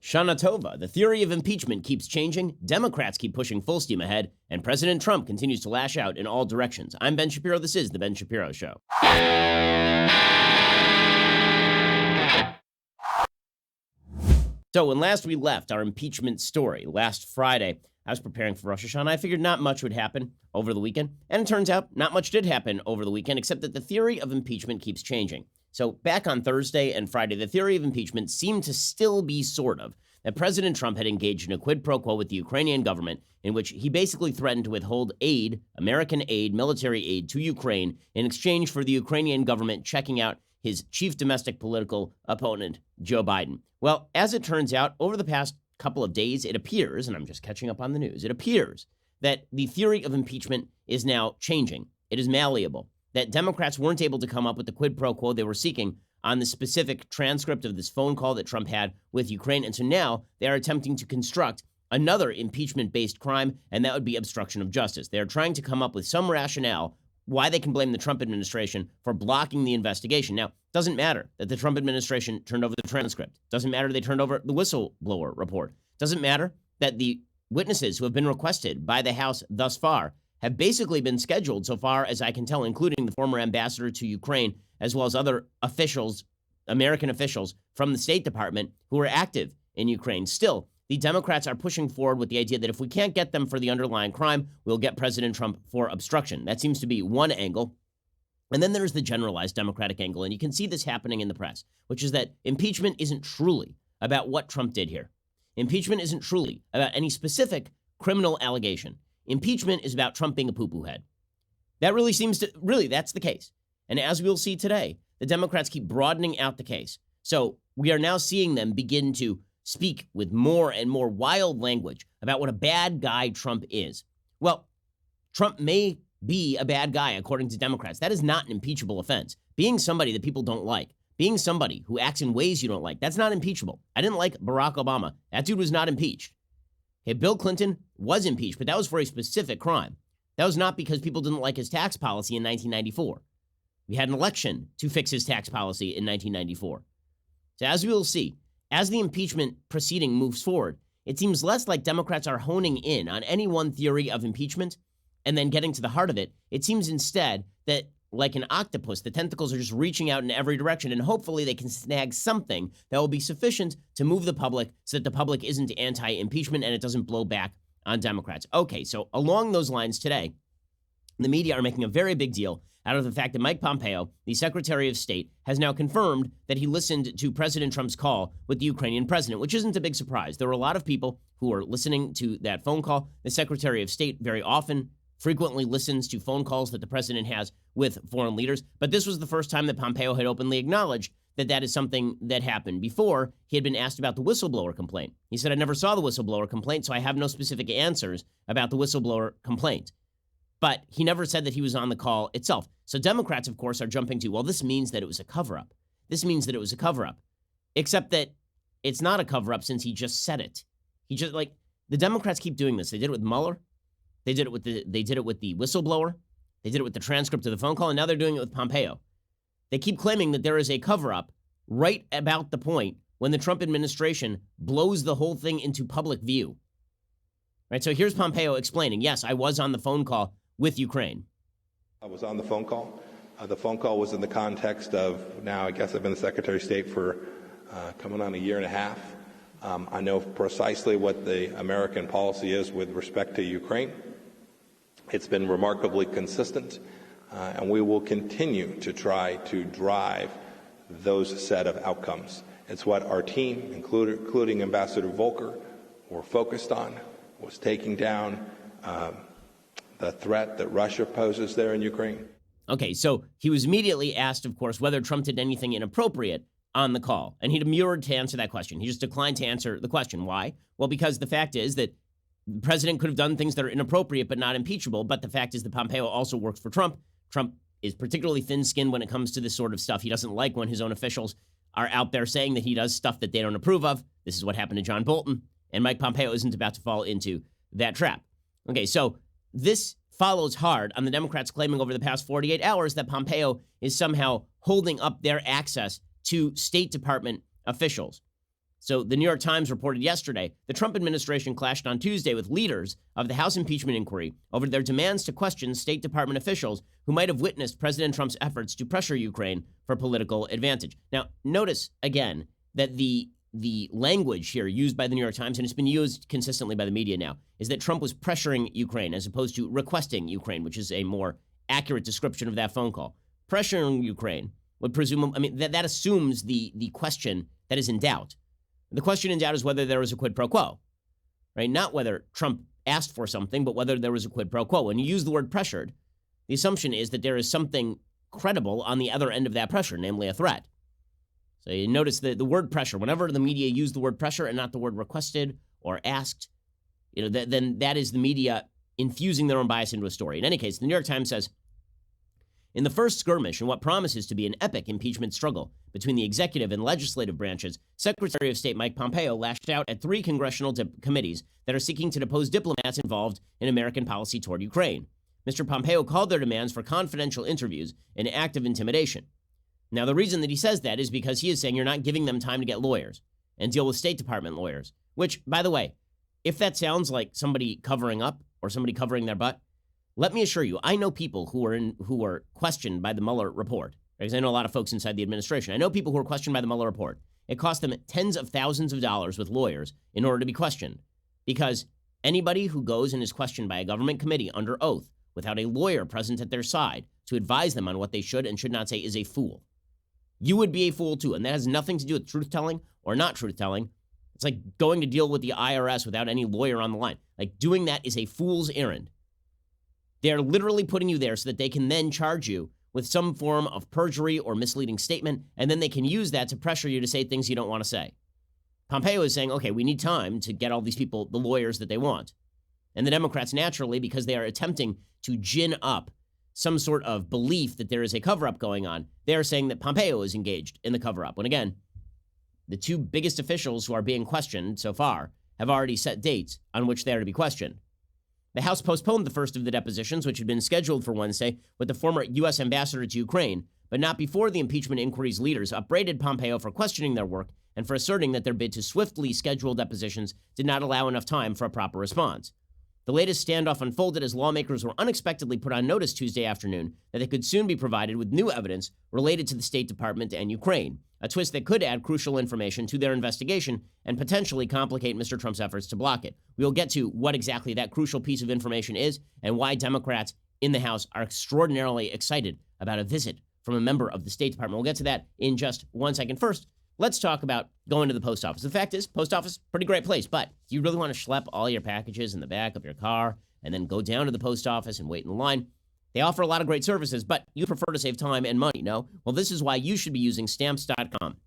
Shana Tova, the theory of impeachment keeps changing, Democrats keep pushing full steam ahead, and President Trump continues to lash out in all directions. I'm Ben Shapiro. This is The Ben Shapiro Show. So when last we left our impeachment story, last Friday, I was preparing for Rosh Hashanah. I figured not much would happen over the weekend. And it turns out not much did happen over the weekend, except that the theory of impeachment keeps changing. So back on Thursday and Friday, the theory of impeachment seemed to still be sort of that President Trump had engaged in a quid pro quo with the Ukrainian government in which he basically threatened to withhold aid, American aid, military aid to Ukraine in exchange for the Ukrainian government checking out his chief domestic political opponent, Joe Biden. Well, as it turns out, over the past couple of days, it appears, and I'm just catching up on the news, it appears that the theory of impeachment is now changing. It is malleable. That Democrats weren't able to come up with the quid pro quo they were seeking on the specific transcript of this phone call that Trump had with Ukraine. And so now they are attempting to construct another impeachment-based crime, and that would be obstruction of justice. They are trying to come up with some rationale why they can blame the Trump administration for blocking the investigation. Now, it doesn't matter that the Trump administration turned over the transcript. It doesn't matter they turned over the whistleblower report. It doesn't matter that the witnesses who have been requested by the House thus far have basically been scheduled, so far as I can tell, including the former ambassador to Ukraine, as well as other officials, American officials from the State Department who are active in Ukraine. Still, the Democrats are pushing forward with the idea that if we can't get them for the underlying crime, we'll get President Trump for obstruction. That seems to be one angle. And then there's the generalized Democratic angle, and you can see this happening in the press, which is that impeachment isn't truly about what Trump did here. Impeachment isn't truly about any specific criminal allegation. Impeachment is about Trump being a poo-poo head. That really seems to, that's the case. And as we'll see today, the Democrats keep broadening out the case. So we are now seeing them begin to speak with more and more wild language about what a bad guy Trump is. Well, Trump may be a bad guy, according to Democrats. That is not an impeachable offense. Being somebody that people don't like, being somebody who acts in ways you don't like, that's not impeachable. I didn't like Barack Obama. That dude was not impeached. Okay, Bill Clinton was impeached, but that was for a specific crime. That was not because people didn't like his tax policy in 1994. We had an election to fix his tax policy in 1994. So as we will see, as the impeachment proceeding moves forward, it seems less like Democrats are honing in on any one theory of impeachment and then getting to the heart of it. It seems instead that, like an octopus, the tentacles are just reaching out in every direction, and hopefully they can snag something that will be sufficient to move the public so that the public isn't anti-impeachment and it doesn't blow back on Democrats. Okay, so along those lines today, the media are making a very big deal out of the fact that Mike Pompeo, the Secretary of State, has now confirmed that he listened to President Trump's call with the Ukrainian president, which isn't a big surprise. There are a lot of people who are listening to that phone call. The Secretary of State very often, frequently listens to phone calls that the president has with foreign leaders. But this was the first time that Pompeo had openly acknowledged that that is something that happened. Before, he had been asked about the whistleblower complaint. He said, I never saw the whistleblower complaint, so I have no specific answers about the whistleblower complaint. But he never said that he was on the call itself. So Democrats, of course, are jumping to, well, this means that it was a cover-up. This means that it was a cover-up. Except that it's not a cover-up since he just said it. He just, the Democrats keep doing this. They did it with Mueller. They did it with the whistleblower. They did it with the transcript of the phone call, and now they're doing it with Pompeo. They keep claiming that there is a cover-up right about the point when the Trump administration blows the whole thing into public view. Right, so here's Pompeo explaining, yes, I was on the phone call with Ukraine. I was on the phone call. The phone call was in the context of, now I guess I've been the Secretary of State for coming on a year and a half. I know precisely what the American policy is with respect to Ukraine. It's been remarkably consistent, and we will continue to try to drive those set of outcomes. It's what our team, including Ambassador Volker, were focused on, was taking down the threat that Russia poses there in Ukraine. Okay, so he was immediately asked, of course, whether Trump did anything inappropriate on the call, and he demurred to answer that question. He just declined to answer the question. Why? Well, because the fact is that the president could have done things that are inappropriate but not impeachable, but the fact is that Pompeo also works for Trump. Trump is particularly thin-skinned when it comes to this sort of stuff. He doesn't like when his own officials are out there saying that he does stuff that they don't approve of. This is what happened to John Bolton, and Mike Pompeo isn't about to fall into that trap. Okay, so this follows hard on the Democrats claiming over the past 48 hours that Pompeo is somehow holding up their access to State Department officials. So the New York Times reported yesterday the Trump administration clashed on Tuesday with leaders of the House impeachment inquiry over their demands to question State Department officials who might have witnessed President Trump's efforts to pressure Ukraine for political advantage. Now, notice again that the language here used by the New York Times, and it's been used consistently by the media now, is that Trump was pressuring Ukraine as opposed to requesting Ukraine, which is a more accurate description of that phone call. Pressuring Ukraine would presume, that assumes the question that is in doubt. The question in doubt is whether there was a quid pro quo, right? Not whether Trump asked for something, but whether there was a quid pro quo. When you use the word pressured, the assumption is that there is something credible on the other end of that pressure, namely a threat. So you notice the word pressure, whenever the media use the word pressure and not the word requested or asked, then that is the media infusing their own bias into a story. In any case, the New York Times says, in the first skirmish in what promises to be an epic impeachment struggle between the executive and legislative branches, Secretary of State Mike Pompeo lashed out at 3 congressional committees that are seeking to depose diplomats involved in American policy toward Ukraine. Mr. Pompeo called their demands for confidential interviews an act of intimidation. Now, the reason that he says that is because he is saying you're not giving them time to get lawyers and deal with State Department lawyers, which, by the way, if that sounds like somebody covering up or somebody covering their butt, let me assure you, I know people who were questioned by the Mueller report, because I know a lot of folks inside the administration. I know people who were questioned by the Mueller report. It cost them tens of thousands of dollars with lawyers in order to be questioned, because anybody who goes and is questioned by a government committee under oath without a lawyer present at their side to advise them on what they should and should not say is a fool. You would be a fool too, and that has nothing to do with truth-telling or not truth-telling. It's like going to deal with the IRS without any lawyer on the line. Like, doing that is a fool's errand. They're literally putting you there so that they can then charge you with some form of perjury or misleading statement, and then they can use that to pressure you to say things you don't want to say. Pompeo is saying, okay, we need time to get all these people the lawyers that they want. And the Democrats, naturally, because they are attempting to gin up some sort of belief that there is a cover-up going on, they're saying that Pompeo is engaged in the cover-up. When again, the 2 biggest officials who are being questioned so far have already set dates on which they are to be questioned. The House postponed the first of the depositions, which had been scheduled for Wednesday, with the former U.S. ambassador to Ukraine, but not before the impeachment inquiry's leaders upbraided Pompeo for questioning their work and for asserting that their bid to swiftly schedule depositions did not allow enough time for a proper response. The latest standoff unfolded as lawmakers were unexpectedly put on notice Tuesday afternoon that they could soon be provided with new evidence related to the State Department and Ukraine, a twist that could add crucial information to their investigation and potentially complicate Mr. Trump's efforts to block it. We'll get to what exactly that crucial piece of information is and why Democrats in the House are extraordinarily excited about a visit from a member of the State Department. We'll get to that in just 1 second. First, let's talk about going to the post office. The fact is, post office, pretty great place, but do you really want to schlep all your packages in the back of your car and then go down to the post office and wait in line? They offer a lot of great services, but you prefer to save time and money, no? Well, this is why you should be using Stamps.com.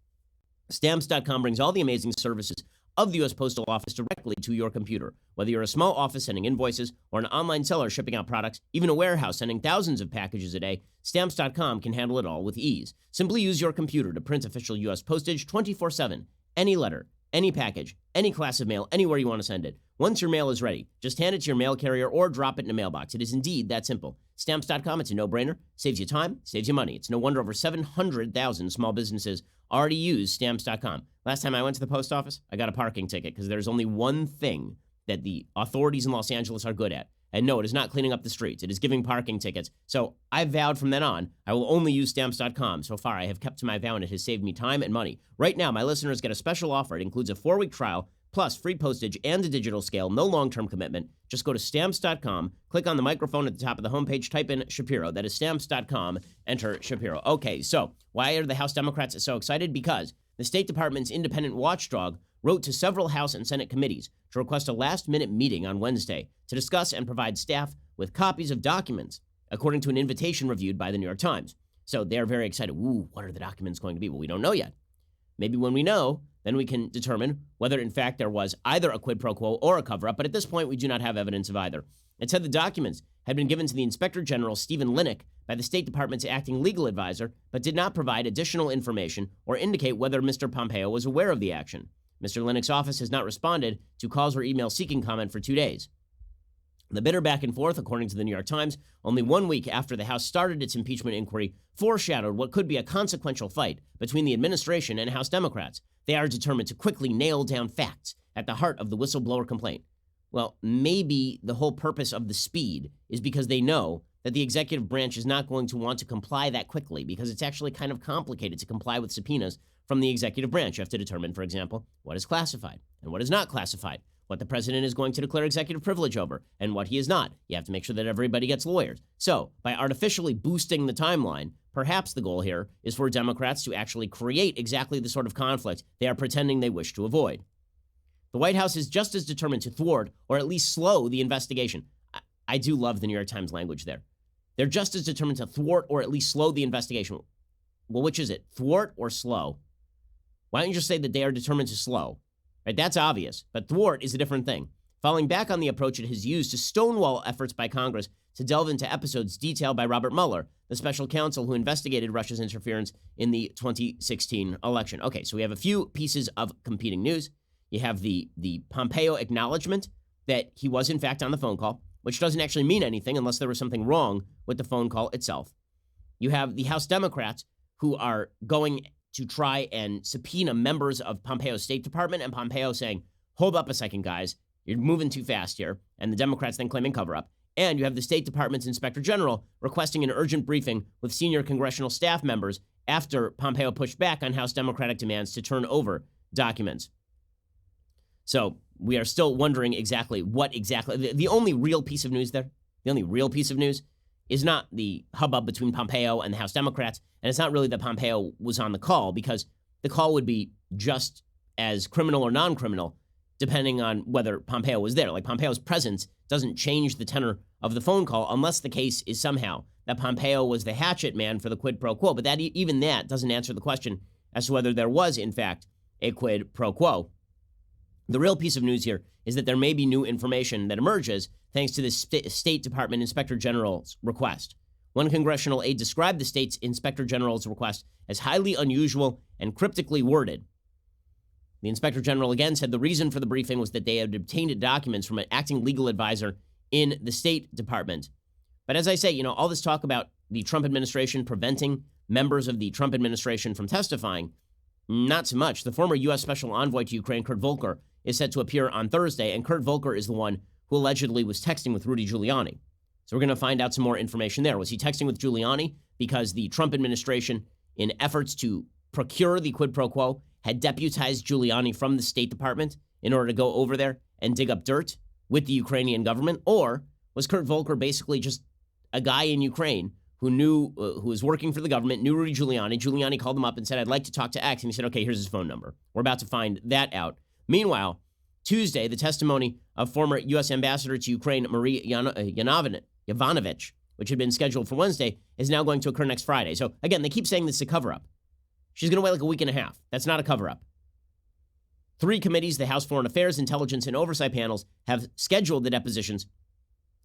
Stamps.com brings all the amazing services of the U.S. Postal Office directly to your computer. Whether you're a small office sending invoices or an online seller shipping out products, even a warehouse sending thousands of packages a day, Stamps.com can handle it all with ease. Simply use your computer to print official U.S. postage 24/7. Any letter, any package, any class of mail, anywhere you want to send it. Once your mail is ready, just hand it to your mail carrier or drop it in a mailbox. It is indeed that simple. Stamps.com, it's a no-brainer. Saves you time, saves you money. It's no wonder over 700,000 small businesses already use Stamps.com. Last time I went to the post office, I got a parking ticket because there's only one thing that the authorities in Los Angeles are good at. And no, it is not cleaning up the streets. It is giving parking tickets. So I vowed from then on, I will only use Stamps.com. So far, I have kept to my vow and it has saved me time and money. Right now, my listeners get a special offer. It includes a 4-week trial, plus free postage and a digital scale, no long-term commitment. Just go to Stamps.com, click on the microphone at the top of the homepage, type in Shapiro. That is Stamps.com, enter Shapiro. Okay, so why are the House Democrats so excited? Because the State Department's independent watchdog wrote to several House and Senate committees to request a last-minute meeting on Wednesday to discuss and provide staff with copies of documents, according to an invitation reviewed by the New York Times. So they're very excited. Ooh, what are the documents going to be? Well, we don't know yet. Maybe when we know, then we can determine whether, in fact, there was either a quid pro quo or a cover-up, but at this point, we do not have evidence of either. It said the documents had been given to the Inspector General, Stephen Linick, by the State Department's acting legal advisor, but did not provide additional information or indicate whether Mr. Pompeo was aware of the action. Mr. Linick's office has not responded to calls or emails seeking comment for 2 days. The bitter back and forth, according to the New York Times, only 1 week after the House started its impeachment inquiry, foreshadowed what could be a consequential fight between the administration and House Democrats. They are determined to quickly nail down facts at the heart of the whistleblower complaint. Well, maybe the whole purpose of the speed is because they know that the executive branch is not going to want to comply that quickly, because it's actually kind of complicated to comply with subpoenas from the executive branch. You have to determine, for example, what is classified and what is not classified, what the president is going to declare executive privilege over, and what he is not. You have to make sure that everybody gets lawyers. So, by artificially boosting the timeline, perhaps the goal here is for Democrats to actually create exactly the sort of conflict they are pretending they wish to avoid. The White House is just as determined to thwart or at least slow the investigation. I do love the New York Times language there. They're just as determined to thwart or at least slow the investigation. Well, which is it? Thwart or slow? Why don't you just say that they are determined to slow? Right, that's obvious, but thwart is a different thing. Falling back on the approach it has used to stonewall efforts by Congress to delve into episodes detailed by Robert Mueller, the special counsel who investigated Russia's interference in the 2016 election. Okay, so we have a few pieces of competing news. You have the Pompeo acknowledgement that he was in fact on the phone call, which doesn't actually mean anything unless there was something wrong with the phone call itself. You have the House Democrats who are going to try and subpoena members of Pompeo's State Department, and Pompeo saying, hold up a second, guys, you're moving too fast here, and the Democrats then claiming cover-up. And you have the State Department's Inspector General requesting an urgent briefing with senior congressional staff members after Pompeo pushed back on House Democratic demands to turn over documents. So we are still wondering the only real piece of news there, the only real piece of news is not the hubbub between Pompeo and the House Democrats, and it's not really that Pompeo was on the call, because the call would be just as criminal or non-criminal, depending on whether Pompeo was there. Like, Pompeo's presence doesn't change the tenor of the phone call unless the case is somehow that Pompeo was the hatchet man for the quid pro quo. But even that doesn't answer the question as to whether there was, in fact, a quid pro quo. The real piece of news here is that there may be new information that emerges thanks to the State Department Inspector General's request. One congressional aide described the state's Inspector General's request as highly unusual and cryptically worded. The Inspector General again said the reason for the briefing was that they had obtained documents from an acting legal advisor in the State Department. But as I say, all this talk about the Trump administration preventing members of the Trump administration from testifying, not so much. The former U.S. Special Envoy to Ukraine, Kurt Volker, is set to appear on Thursday, and Kurt Volker is the one who allegedly was texting with Rudy Giuliani. So we're going to find out some more information there. Was he texting with Giuliani because the Trump administration, in efforts to procure the quid pro quo, had deputized Giuliani from the State Department in order to go over there and dig up dirt with the Ukrainian government? Or was Kurt Volker basically just a guy in Ukraine who was working for the government, knew Rudy Giuliani? Giuliani called him up and said, I'd like to talk to X. And he said, okay, here's his phone number. We're about to find that out. Meanwhile, Tuesday, the testimony of former U.S. Ambassador to Ukraine, Marie Yovanovitch, which had been scheduled for Wednesday, is now going to occur next Friday. So again, they keep saying this is a cover-up. She's going to wait like a week and a half. That's not a cover-up. 3 committees, the House Foreign Affairs, Intelligence, and Oversight panels, have scheduled the depositions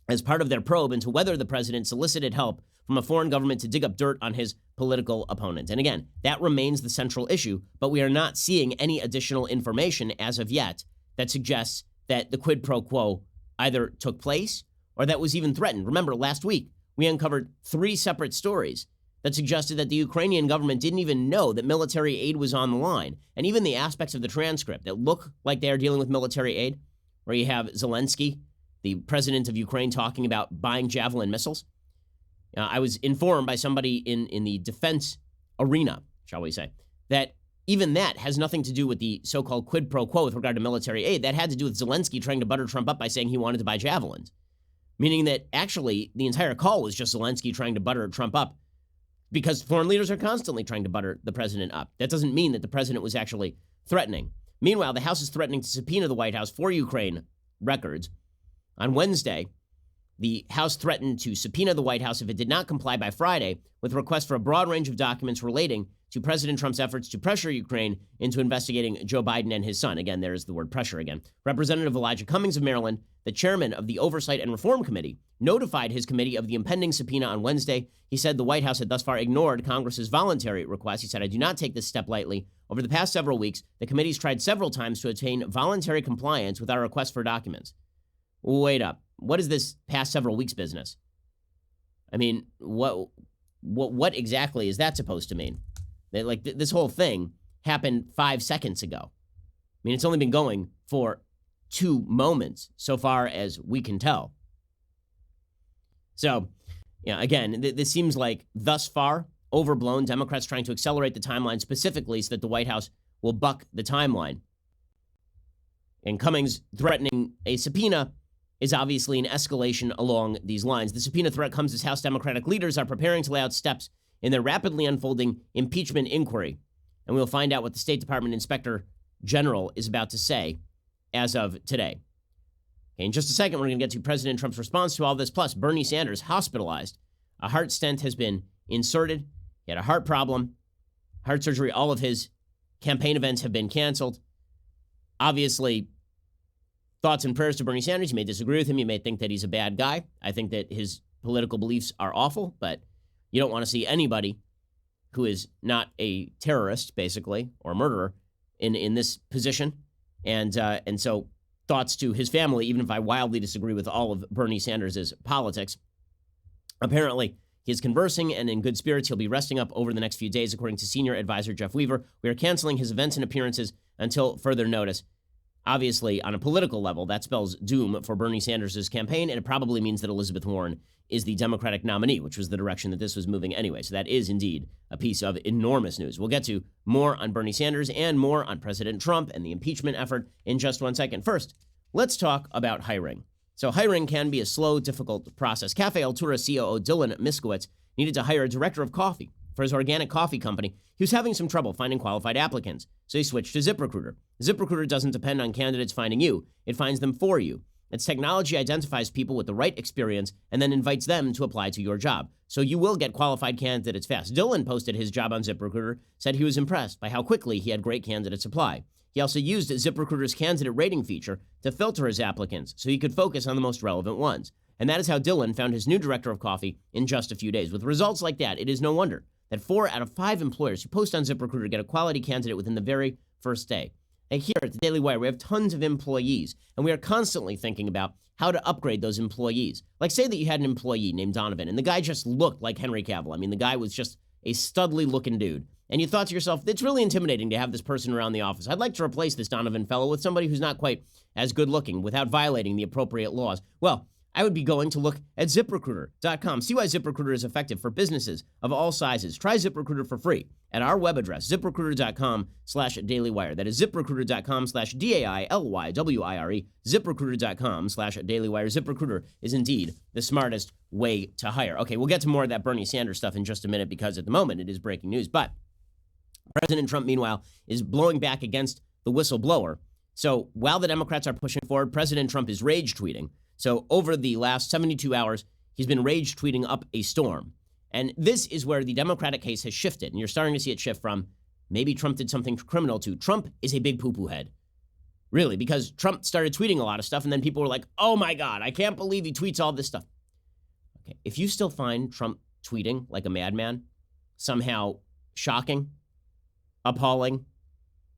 as part of their probe into whether the president solicited help from a foreign government to dig up dirt on his political opponent. And again, that remains the central issue, but we are not seeing any additional information as of yet that suggests that the quid pro quo either took place or that was even threatened. Remember, last week, we uncovered 3 separate stories that suggested that the Ukrainian government didn't even know that military aid was on the line. And even the aspects of the transcript that look like they are dealing with military aid, where you have Zelensky, the president of Ukraine, talking about buying Javelin missiles. I was informed by somebody in the defense arena, shall we say, that even that has nothing to do with the so-called quid pro quo with regard to military aid. That had to do with Zelensky trying to butter Trump up by saying he wanted to buy javelins, meaning that actually the entire call was just Zelensky trying to butter Trump up, because foreign leaders are constantly trying to butter the president up. That doesn't mean that the president was actually threatening. Meanwhile, the House is threatening to subpoena the White House for Ukraine records. On Wednesday, the House threatened to subpoena the White House if it did not comply by Friday with requests for a broad range of documents relating to President Trump's efforts to pressure Ukraine into investigating Joe Biden and his son. Again, there's the word pressure again. Representative Elijah Cummings of Maryland, the chairman of the Oversight and Reform Committee, notified his committee of the impending subpoena on Wednesday. He said the White House had thus far ignored Congress's voluntary request. He said, I do not take this step lightly. Over the past several weeks, the committee's tried several times to attain voluntary compliance with our request for documents. Wait up. what is this past several weeks business? I mean, what exactly is that supposed to mean? Like this whole thing happened 5 seconds ago. I mean, it's only been going for 2 moments so far as we can tell. So, yeah, again, this seems like thus far overblown. Democrats trying to accelerate the timeline specifically so that the White House will buck the timeline. And Cummings threatening a subpoena is obviously an escalation along these lines. The subpoena threat comes as House Democratic leaders are preparing to lay out steps in their rapidly unfolding impeachment inquiry. And we'll find out what the State Department Inspector General is about to say as of today. Okay, in just a second, we're going to get to President Trump's response to all this. Plus, Bernie Sanders hospitalized. A heart stent has been inserted. He had a heart problem, heart surgery. All of his campaign events have been canceled. Obviously, thoughts and prayers to Bernie Sanders. You may disagree with him. You may think that he's a bad guy. I think that his political beliefs are awful, but you don't want to see anybody who is not a terrorist, basically, or a murderer in this position. And so thoughts to his family, even if I wildly disagree with all of Bernie Sanders' politics. Apparently, he is conversing and in good spirits. He'll be resting up over the next few days, according to senior advisor Jeff Weaver. We are canceling his events and appearances until further notice. Obviously, on a political level, that spells doom for Bernie Sanders' campaign, and it probably means that Elizabeth Warren is the Democratic nominee, which was the direction that this was moving anyway. So that is indeed a piece of enormous news. We'll get to more on Bernie Sanders and more on President Trump and the impeachment effort in just 1 second. First, let's talk about hiring. So hiring can be a slow, difficult process. Cafe Altura COO Dylan Miskowitz needed to hire a director of coffee for his organic coffee company. He was having some trouble finding qualified applicants, so he switched to ZipRecruiter. ZipRecruiter doesn't depend on candidates finding you. It finds them for you. Its technology identifies people with the right experience and then invites them to apply to your job. So you will get qualified candidates fast. Dylan posted his job on ZipRecruiter, said he was impressed by how quickly he had great candidates apply. He also used ZipRecruiter's candidate rating feature to filter his applicants so he could focus on the most relevant ones. And that is how Dylan found his new director of coffee in just a few days. With results like that, it is no wonder that 4 out of 5 employers who post on ZipRecruiter get a quality candidate within the very first day. And here at the Daily Wire, we have tons of employees, and we are constantly thinking about how to upgrade those employees. Like, say that you had an employee named Donovan, and the guy just looked like Henry Cavill. I mean, the guy was just a studly-looking dude. And you thought to yourself, it's really intimidating to have this person around the office. I'd like to replace this Donovan fellow with somebody who's not quite as good-looking without violating the appropriate laws. Well, I would be going to look at ZipRecruiter.com. See why ZipRecruiter is effective for businesses of all sizes. Try ZipRecruiter for free at our web address, ZipRecruiter.com/dailywire. That is ZipRecruiter.com/DAILYWIRE. ZipRecruiter.com/dailywire. ZipRecruiter is indeed the smartest way to hire. Okay, we'll get to more of that Bernie Sanders stuff in just a minute because at the moment it is breaking news. But President Trump, meanwhile, is blowing back against the whistleblower. So while the Democrats are pushing forward, President Trump is rage tweeting. So over the last 72 hours, he's been rage tweeting up a storm. And this is where the Democratic case has shifted. And you're starting to see it shift from maybe Trump did something criminal to Trump is a big poo-poo head. Really, because Trump started tweeting a lot of stuff and then people were like, oh my God, I can't believe he tweets all this stuff. Okay, if you still find Trump tweeting like a madman somehow shocking, appalling,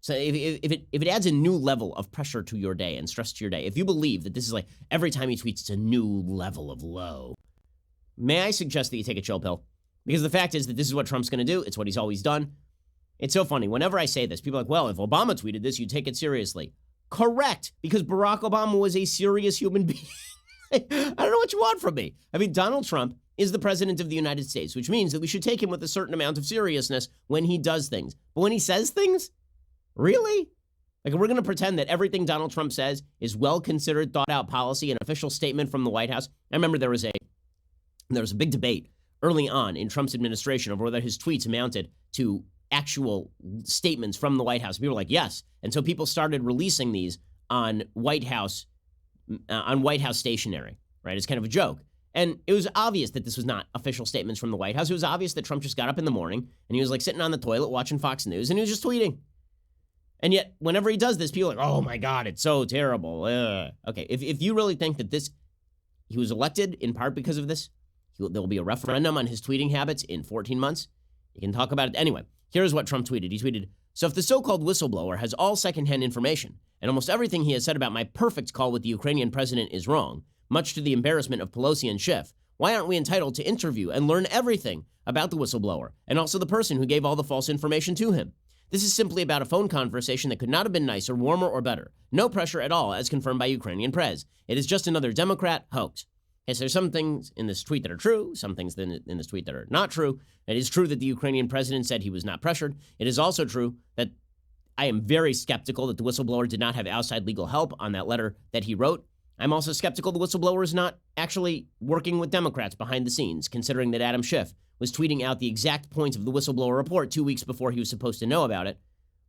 so if it adds a new level of pressure to your day and stress to your day, if you believe that this is like every time he tweets, it's a new level of low, may I suggest that you take a chill pill? Because the fact is that this is what Trump's going to do. It's what he's always done. It's so funny. Whenever I say this, people are like, well, if Obama tweeted this, you'd take it seriously. Correct. Because Barack Obama was a serious human being. I don't know what you want from me. I mean, Donald Trump is the president of the United States, which means that we should take him with a certain amount of seriousness when he does things. But when he says things, really? Like, we're going to pretend that everything Donald Trump says is well-considered, thought-out policy, an official statement from the White House. I remember there was a big debate early on in Trump's administration over whether his tweets amounted to actual statements from the White House. People were like, yes. And so people started releasing these on White House stationery, right? It's kind of a joke. And it was obvious that this was not official statements from the White House. It was obvious that Trump just got up in the morning and he was like sitting on the toilet watching Fox News and he was just tweeting. And yet, whenever he does this, people are like, oh my God, it's so terrible. Okay, if you really think that he was elected in part because of this, there will be a referendum on his tweeting habits in 14 months. You can talk about it. Anyway, here's what Trump tweeted. He tweeted, so if the so-called whistleblower has all secondhand information and almost everything he has said about my perfect call with the Ukrainian president is wrong, much to the embarrassment of Pelosi and Schiff. Why aren't we entitled to interview and learn everything about the whistleblower and also the person who gave all the false information to him? This is simply about a phone conversation that could not have been nicer, warmer, or better. No pressure at all, as confirmed by Ukrainian press. It is just another Democrat hoax. Yes, there's some things in this tweet that are true, some things in this tweet that are not true. It is true that the Ukrainian president said he was not pressured. It is also true that I am very skeptical that the whistleblower did not have outside legal help on that letter that he wrote. I'm also skeptical the whistleblower is not actually working with Democrats behind the scenes, considering that Adam Schiff was tweeting out the exact points of the whistleblower report 2 weeks before he was supposed to know about it.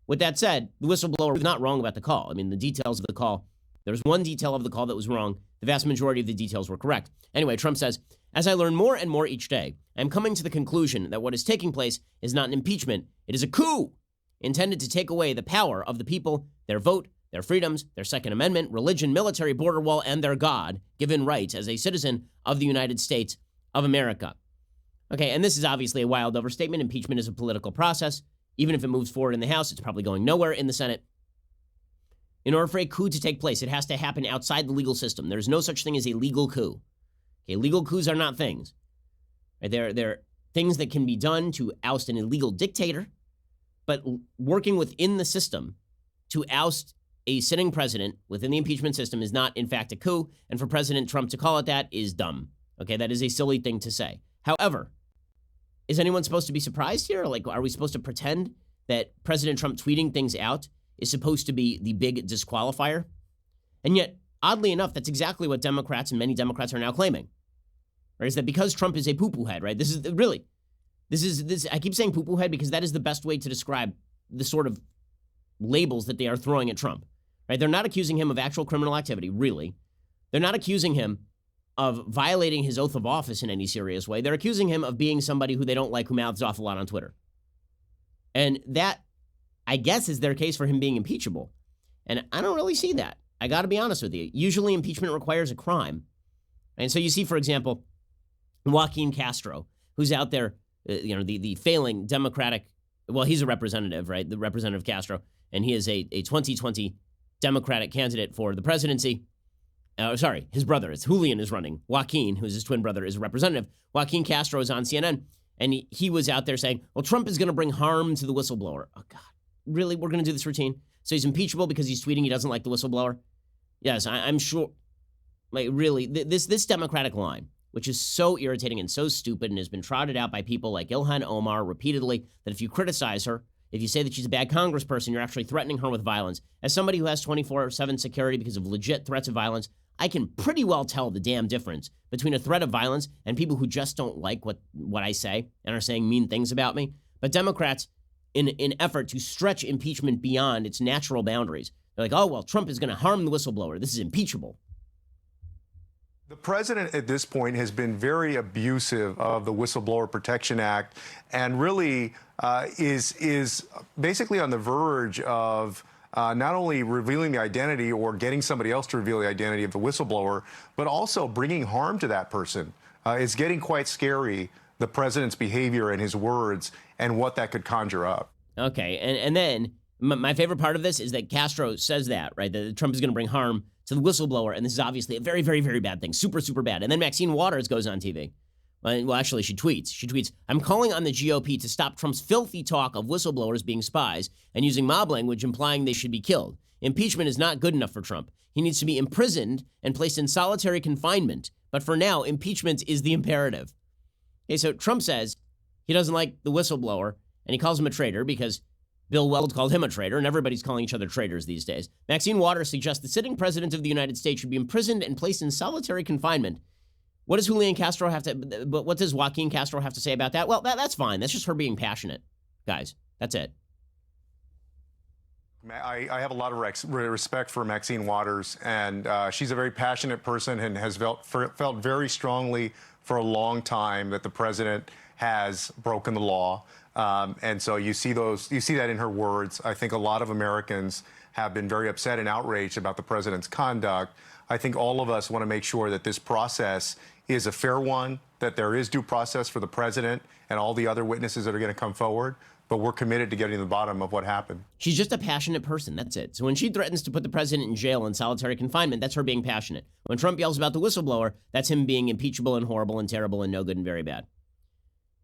With that said, the whistleblower was not wrong about the call. I mean, the details of the call, there was one detail of the call that was wrong. The vast majority of the details were correct. Anyway, Trump says, as I learn more and more each day, I'm coming to the conclusion that what is taking place is not an impeachment. It is a coup intended to take away the power of the people, their vote, their freedoms, their Second Amendment, religion, military, border wall, and their God-given rights as a citizen of the United States of America. Okay, and this is obviously a wild overstatement. Impeachment is a political process. Even if it moves forward in the House, it's probably going nowhere in the Senate. In order for a coup to take place, it has to happen outside the legal system. There's no such thing as a legal coup. Okay, legal coups are not things. Right? They're things that can be done to oust an illegal dictator, but working within the system to oust a sitting president within the impeachment system is not, in fact, a coup. And for President Trump to call it that is dumb. Okay, that is a silly thing to say. However, is anyone supposed to be surprised here? Like, are we supposed to pretend that President Trump tweeting things out is supposed to be the big disqualifier? And yet, oddly enough, that's exactly what Democrats and many Democrats are now claiming. Right? Is that because Trump is a poo-poo head, right? This is I keep saying poo-poo head because that is the best way to describe the sort of labels that they are throwing at Trump. Right? They're not accusing him of actual criminal activity, really. They're not accusing him of violating his oath of office in any serious way. They're accusing him of being somebody who they don't like, who mouths off a lot on Twitter. And that, I guess, is their case for him being impeachable. And I don't really see that. I got to be honest with you. Usually impeachment requires a crime. And so you see, for example, Joaquin Castro, who's out there, the failing Democratic, well, he's a representative, right? The Representative Castro. And he is a 2020 Democratic candidate for the presidency. His brother, it's Julian is running. Joaquin, who's his twin brother, is a representative. Joaquin Castro is on CNN, and he was out there saying, well, Trump is going to bring harm to the whistleblower. Oh, God. Really? We're going to do this routine? So he's impeachable because he's tweeting he doesn't like the whistleblower? Yes, I'm sure. Like, really, this Democratic line, which is so irritating and so stupid and has been trotted out by people like Ilhan Omar repeatedly, that if you criticize her, if you say that she's a bad congressperson, you're actually threatening her with violence. As somebody who has 24/7 security because of legit threats of violence, I can pretty well tell the damn difference between a threat of violence and people who just don't like what I say and are saying mean things about me. But Democrats, in effort to stretch impeachment beyond its natural boundaries, they're like, oh, well, Trump is going to harm the whistleblower. This is impeachable. The president at this point has been very abusive of the Whistleblower Protection Act and really is basically on the verge of not only revealing the identity or getting somebody else to reveal the identity of the whistleblower, but also bringing harm to that person. It's getting quite scary, the president's behavior and his words and what that could conjure up. Okay, and then my favorite part of this is that Castro says that, right, that Trump is going to bring harm to the whistleblower, and this is obviously a very, very, very bad thing, super, super bad. And then Maxine Waters goes on TV. Well, actually, she tweets, I'm calling on the GOP to stop Trump's filthy talk of whistleblowers being spies and using mob language implying they should be killed. Impeachment is not good enough for Trump. He needs to be imprisoned and placed in solitary confinement. But for now, impeachment is the imperative. Okay, so Trump says he doesn't like the whistleblower, and he calls him a traitor because Bill Weld called him a traitor, and everybody's calling each other traitors these days. Maxine Waters suggests the sitting president of the United States should be imprisoned and placed in solitary confinement. What does Julian Castro have to, what does Joaquin Castro have to say about that? Well, that's fine. That's just her being passionate. Guys, that's it. I have a lot of respect for Maxine Waters, and she's a very passionate person and has felt very strongly for a long time that the president has broken the law. And so you see that in her words. I think a lot of Americans have been very upset and outraged about the president's conduct. I think all of us want to make sure that this process is a fair one, that there is due process for the president and all the other witnesses that are going to come forward. but we're committed to getting to the bottom of what happened. She's just a passionate person. That's it. So when she threatens to put the president in jail in solitary confinement, that's her being passionate. When Trump yells about the whistleblower, that's him being impeachable and horrible and terrible and no good and very bad.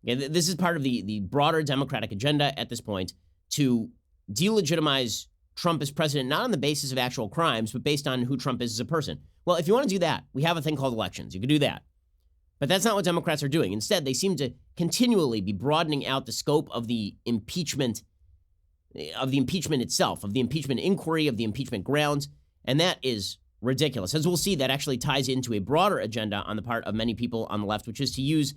Okay, this is part of the broader Democratic agenda at this point to delegitimize Trump as president, not on the basis of actual crimes, but based on who Trump is as a person. Well, if you want to do that, we have a thing called elections. You can do that. But that's not what Democrats are doing. Instead, they seem to continually be broadening out the scope of the impeachment itself, of the impeachment inquiry, of the impeachment grounds, and that is ridiculous. As we'll see, that actually ties into a broader agenda on the part of many people on the left, which is to use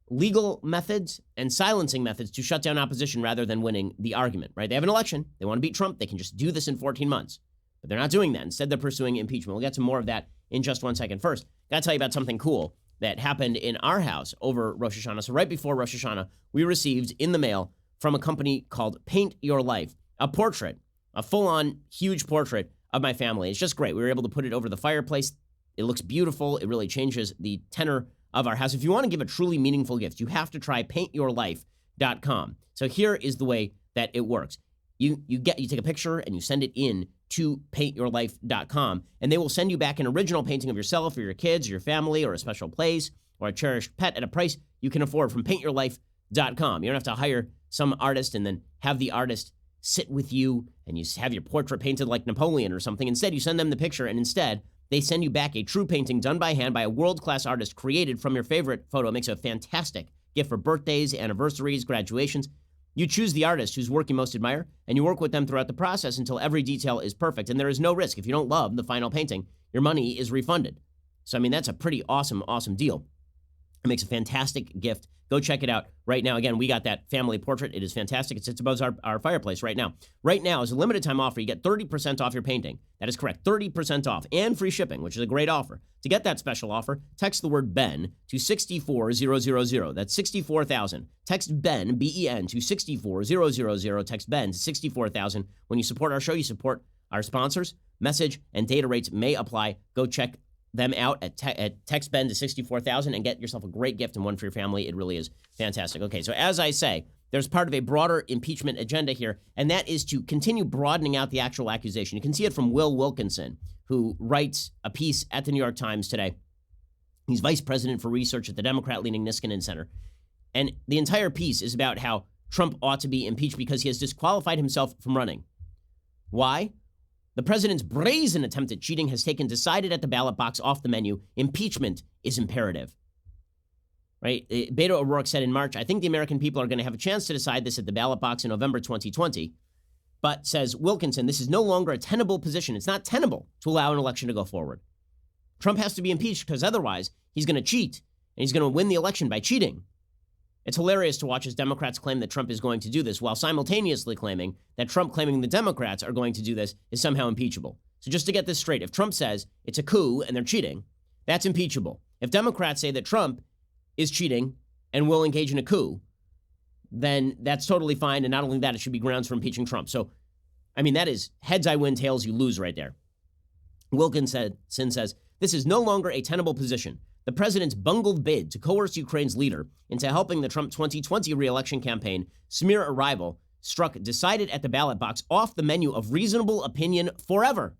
legal methods and silencing methods to shut down opposition rather than winning the argument, right? They have an election. They want to beat Trump. They can just do this in 14 months. But they're not doing that. Instead, they're pursuing impeachment. We'll get to more of that in just 1 second. First, got to tell you about something cool that happened in our house over Rosh Hashanah. So right before Rosh Hashanah, we received in the mail from a company called Paint Your Life, a portrait, a full-on huge portrait of my family. It's just great. We were able to put it over the fireplace. It looks beautiful. It really changes the tenor of our house. If you want to give a truly meaningful gift, you have to try paintyourlife.com. So here is the way that it works. You take a picture and you send it in to paintyourlife.com, and they will send you back an original painting of yourself or your kids or your family or a special place or a cherished pet at a price you can afford from paintyourlife.com. You don't have to hire some artist and then have the artist sit with you and you have your portrait painted like Napoleon or something. Instead, you send them the picture, and instead, they send you back a true painting done by hand by a world-class artist created from your favorite photo. It makes a fantastic gift for birthdays, anniversaries, graduations. You choose the artist whose work you most admire, and you work with them throughout the process until every detail is perfect. And there is no risk. If you don't love the final painting, your money is refunded. So, I mean, that's a pretty awesome deal. It makes a fantastic gift. Go check it out right now. Again, we got that family portrait. It is fantastic. It sits above our fireplace right now. Right now, as a limited time offer, you get 30% off your painting. That is correct, 30% off and free shipping, which is a great offer. To get that special offer, text the word Ben to 64000. That's 64,000. Text Ben, B-E-N, to 64000. Text Ben to 64,000. When you support our show, you support our sponsors. Message and data rates may apply. Go check them out at text Ben to 64,000 and get yourself a great gift and one for your family. It really is fantastic. Okay, so as I say, there's part of a broader impeachment agenda here, and that is to continue broadening out the actual accusation. You can see it from Will Wilkinson, who writes a piece at the New York Times today. He's vice president for research at the Democrat-leaning Niskanen Center. And the entire piece is about how Trump ought to be impeached because he has disqualified himself from running. Why? The president's brazen attempt at cheating has taken decided at the ballot box off the menu. Impeachment is imperative. Right? Beto O'Rourke said in March, I think the American people are going to have a chance to decide this at the ballot box in November 2020. But, says Wilkinson, this is no longer a tenable position. It's not tenable to allow an election to go forward. Trump has to be impeached because otherwise he's going to cheat and he's going to win the election by cheating. It's hilarious to watch as Democrats claim that Trump is going to do this while simultaneously claiming that Trump claiming the Democrats are going to do this is somehow impeachable. So just to get this straight, if Trump says it's a coup and they're cheating, that's impeachable. If Democrats say that Trump is cheating and will engage in a coup, then that's totally fine. And not only that, it should be grounds for impeaching Trump. So, I mean, that is heads I win, tails you lose right there. Wilkinson says, this is no longer a tenable position. The president's bungled bid to coerce Ukraine's leader into helping the Trump 2020 re-election campaign smear a rival struck decided at the ballot box off the menu of reasonable opinion forever.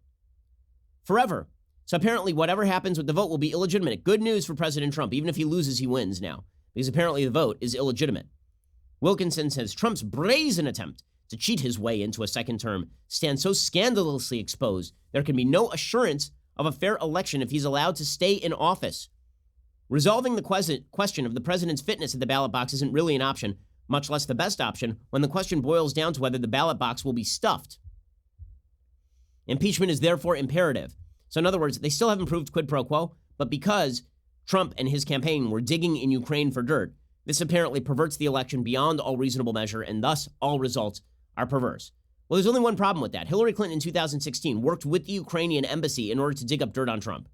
Forever. So apparently whatever happens with the vote will be illegitimate. Good news for President Trump. Even if he loses, he wins now, because apparently the vote is illegitimate. Wilkinson says Trump's brazen attempt to cheat his way into a second term stands so scandalously exposed, there can be no assurance of a fair election if he's allowed to stay in office. Resolving the question of the president's fitness at the ballot box isn't really an option, much less the best option, when the question boils down to whether the ballot box will be stuffed. Impeachment is therefore imperative. So in other words, they still haven't proved quid pro quo, but because Trump and his campaign were digging in Ukraine for dirt, this apparently perverts the election beyond all reasonable measure, and thus all results are perverse. Well, there's only one problem with that. Hillary Clinton in 2016 worked with the Ukrainian embassy in order to dig up dirt on Trump.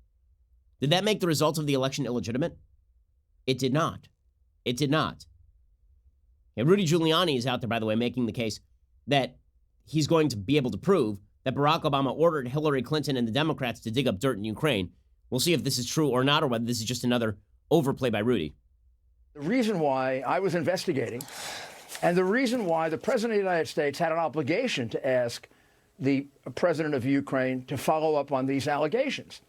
Did that make the results of the election illegitimate? It did not. It did not. And Rudy Giuliani is out there, by the way, making the case that he's going to be able to prove that Barack Obama ordered Hillary Clinton and the Democrats to dig up dirt in Ukraine. We'll see if this is true or not, or whether this is just another overplay by Rudy. The reason why I was investigating And the reason why the President of the United States had an obligation to ask the President of Ukraine to follow up on these allegations,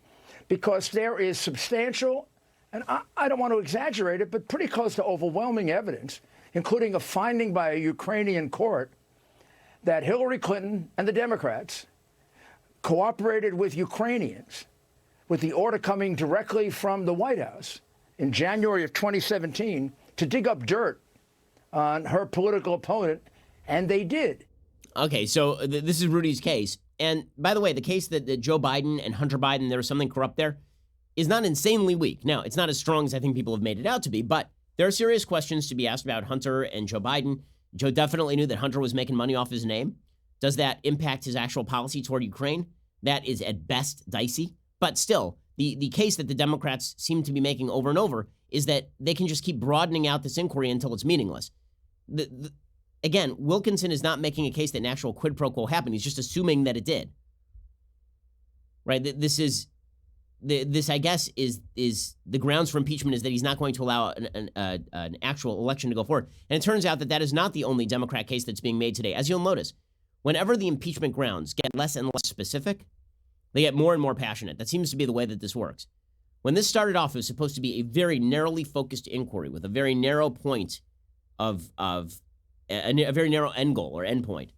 because there is substantial, and I don't want to exaggerate it, but pretty close to overwhelming evidence, including a finding by a Ukrainian court that Hillary Clinton and the Democrats cooperated with Ukrainians with the order coming directly from the White House in January of 2017 to dig up dirt on her political opponent, and they did. Okay, so this is Rudy's case. And by the way, the case that Joe Biden and Hunter Biden, there was something corrupt there, is not insanely weak. Now, it's not as strong as I think people have made it out to be, but there are serious questions to be asked about Hunter and Joe Biden. Joe definitely knew that Hunter was making money off his name. Does that impact his actual policy toward Ukraine? That is at best dicey. But still, the case that the Democrats seem to be making over and over is that they can just keep broadening out this inquiry until it's meaningless. Again, Wilkinson is not making a case that an actual quid pro quo happened. He's just assuming that it did. Right? This, I guess, is the grounds for impeachment is that he's not going to allow an actual election to go forward. And it turns out that is not the only Democrat case that's being made today. As you'll notice, whenever the impeachment grounds get less and less specific, they get more and more passionate. That seems to be the way that this works. When this started off, it was supposed to be a very narrowly focused inquiry with a very narrow point of a very narrow end goal or end point.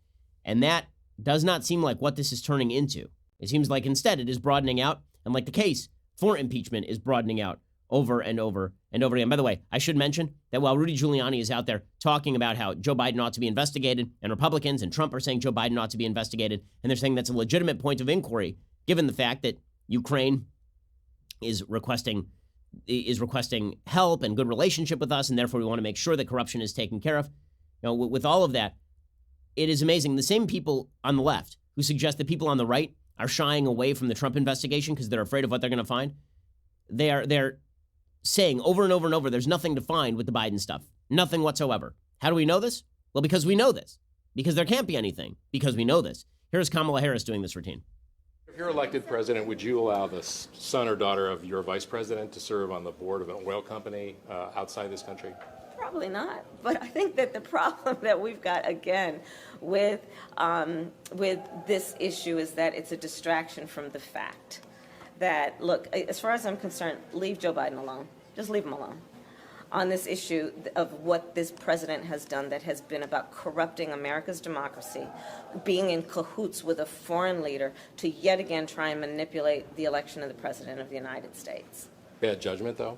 And that does not seem like what this is turning into. It seems like instead it is broadening out, and like the case for impeachment is broadening out over and over and over again. By the way, I should mention that while Rudy Giuliani is out there talking about how Joe Biden ought to be investigated, and Republicans and Trump are saying Joe Biden ought to be investigated, and they're saying that's a legitimate point of inquiry, given the fact that Ukraine is requesting help and good relationship with us, and therefore we want to make sure that corruption is taken care of. You know, with all of that, it is amazing. The same people on the left who suggest that people on the right are shying away from the Trump investigation because they're afraid of what they're going to find, they're saying over and over and over, there's nothing to find with the Biden stuff. Nothing whatsoever. How do we know this? Well, because we know this. Because there can't be anything. Because we know this. Here's Kamala Harris doing this routine. If you're elected president, would you allow the son or daughter of your vice president to serve on the board of an oil company outside this country? Probably not. But I think that the problem that we've got, again, with this issue is that it's a distraction from the fact that, look, as far as I'm concerned, leave Joe Biden alone. Just leave him alone on this issue of what this president has done that has been about corrupting America's democracy, being in cahoots with a foreign leader to yet again try and manipulate the election of the president of the United States. Bad judgment, though?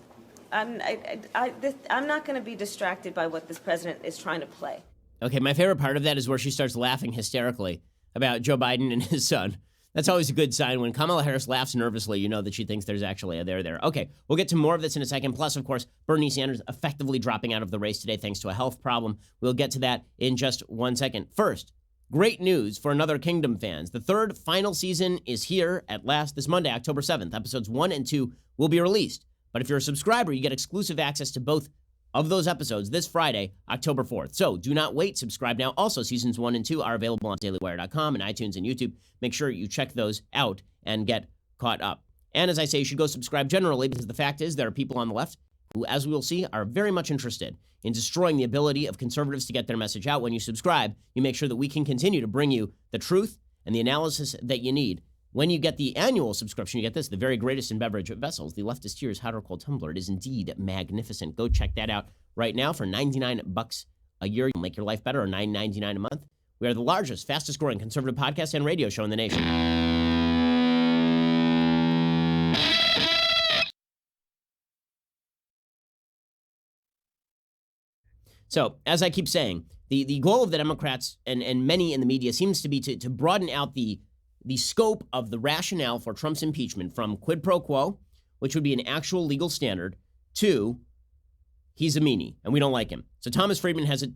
I'm not going to be distracted by what this president is trying to play. Okay, my favorite part of that is where she starts laughing hysterically about Joe Biden and his son. That's always a good sign. When Kamala Harris laughs nervously, you know that she thinks there's actually a there. Okay, we'll get to more of this in a second. Plus, of course, Bernie Sanders effectively dropping out of the race today thanks to a health problem. We'll get to that in just 1 second. First, great news for Another Kingdom fans. The third final season is here at last this Monday, October 7th. Episodes 1 and 2 will be released. But if you're a subscriber, you get exclusive access to both of those episodes this Friday, October 4th. So do not wait. Subscribe now. Also, seasons 1 and 2 are available on dailywire.com and iTunes and YouTube. Make sure you check those out and get caught up. And as I say, you should go subscribe generally, because the fact is there are people on the left who, as we will see, are very much interested in destroying the ability of conservatives to get their message out. When you subscribe, you make sure that we can continue to bring you the truth and the analysis that you need. When you get the annual subscription, you get this, the very greatest in beverage vessels, the Leftist Tears Hot or Cold Tumbler. It is indeed magnificent. Go check that out right now for $99 a year. You'll make your life better, or $9.99 a month. We are the largest, fastest growing conservative podcast and radio show in the nation. So, as I keep saying, the goal of the Democrats and many in the media seems to be to broaden out the scope of the rationale for Trump's impeachment from quid pro quo, which would be an actual legal standard, to he's a meanie and we don't like him. So Thomas Friedman has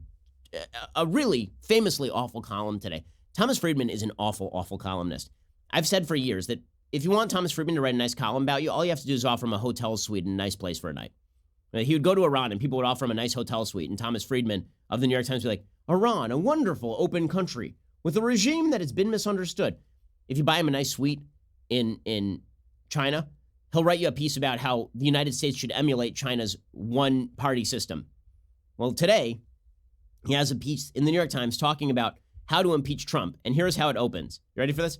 a really famously awful column today. Thomas Friedman is an awful, awful columnist. I've said for years that if you want Thomas Friedman to write a nice column about you, all you have to do is offer him a hotel suite and a nice place for a night. He would go to Iran and people would offer him a nice hotel suite, and Thomas Friedman of the New York Times would be like, Iran, a wonderful open country with a regime that has been misunderstood. If you buy him a nice suite in China, he'll write you a piece about how the United States should emulate China's one-party system. Well, today, He has a piece in the New York Times talking about how to impeach Trump, and here's how it opens. You ready for this?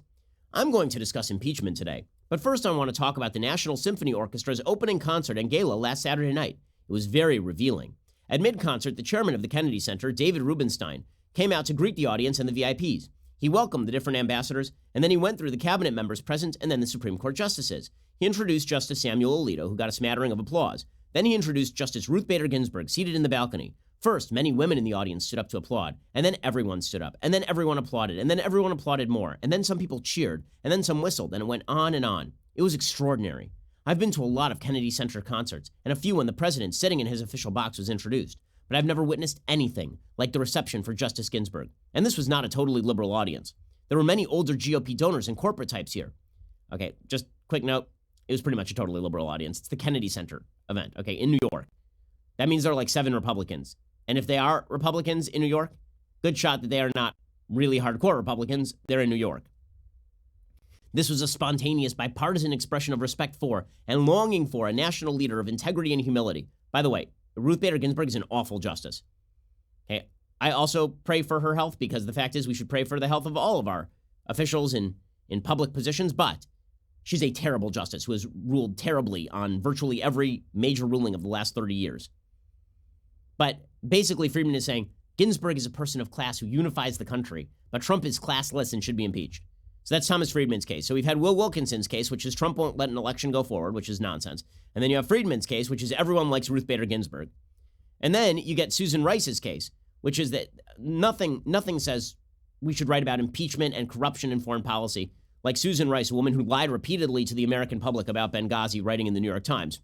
I'm going to discuss impeachment today, but first I want to talk about the National Symphony Orchestra's opening concert and gala last Saturday night. It was very revealing. At mid-concert, the chairman of the Kennedy Center, David Rubenstein, came out to greet the audience and the VIPs. He welcomed the different ambassadors, and then he went through the cabinet members present and then the Supreme Court justices. He introduced Justice Samuel Alito, who got a smattering of applause. Then he introduced Justice Ruth Bader Ginsburg, seated in the balcony. First, many women in the audience stood up to applaud, and then everyone stood up, and then everyone applauded, and then everyone applauded more, and then some people cheered, and then some whistled, and it went on and on. It was extraordinary. I've been to a lot of Kennedy Center concerts, and a few when the president sitting in his official box was introduced, but I've never witnessed anything like the reception for Justice Ginsburg. And this was not a totally liberal audience. There were many older GOP donors and corporate types here. Okay, just quick note, it was pretty much a totally liberal audience. It's the Kennedy Center event, okay, in New York. That means there are like 7 Republicans. And if they are Republicans in New York, good shot that they are not really hardcore Republicans. They're in New York. This was a spontaneous, bipartisan expression of respect for and longing for a national leader of integrity and humility. By the way, Ruth Bader Ginsburg is an awful justice. Okay, I also pray for her health because the fact is we should pray for the health of all of our officials in public positions, but she's a terrible justice who has ruled terribly on virtually every major ruling of the last 30 years. But basically, Friedman is saying Ginsburg is a person of class who unifies the country, but Trump is classless and should be impeached. So that's Thomas Friedman's case. So we've had Will Wilkinson's case, which is Trump won't let an election go forward, which is nonsense. And then you have Friedman's case, which is everyone likes Ruth Bader Ginsburg. And then you get Susan Rice's case, which is that nothing says we should write about impeachment and corruption in foreign policy like Susan Rice, a woman who lied repeatedly to the American public about Benghazi, writing in the New York Times.